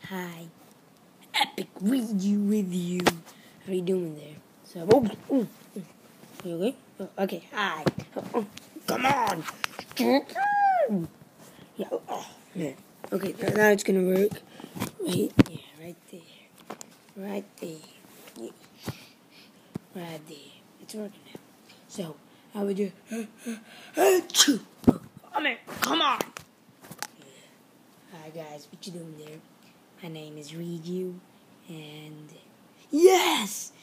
Hi, Epic read you with you. How are you doing there? So, you okay? Okay, hi. Come on. Yeah. Yeah. Okay, now it's gonna work. Right there. Right there. Yeah. Right there. It's working now. So, I would do. Come on. Hi guys, what you doing there? My name is Read You, and yes.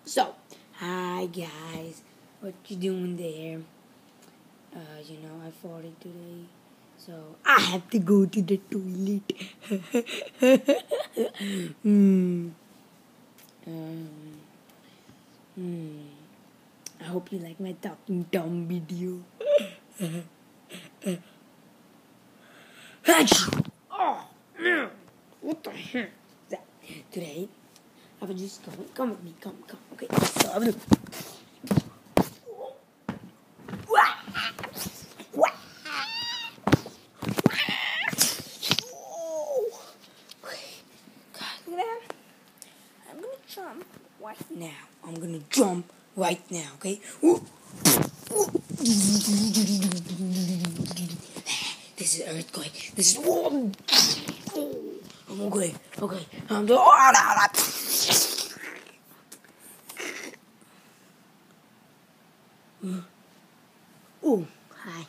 So, hi guys, what you doing there? I farted today, so I have to go to the toilet. Hmm. I hope you like my Talking Tom video. Oh, man. What the heck is that? Today, I was just going. Come with me. Come. Okay. So I was. God, look at that. I'm gonna jump right now. Okay? This is earthquake. This is. Okay. Oh, hi.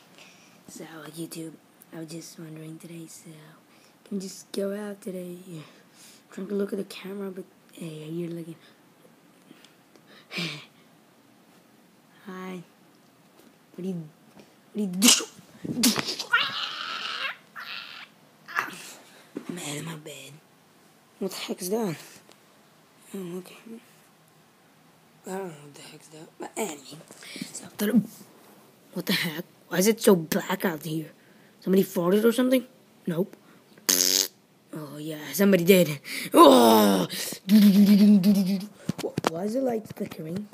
So, YouTube, I was just wondering today, so, can you just go out today? Yeah. Trying to look at the camera, but, hey, you're looking. Hi. What do you do? I'm out of my bed. What the heck is that? Oh, okay. I don't know what the heck's that. But anyway, so, what the heck? Why is it so black out here? Somebody farted or something? Nope. Oh, yeah, somebody did. Oh! Why is the light flickering?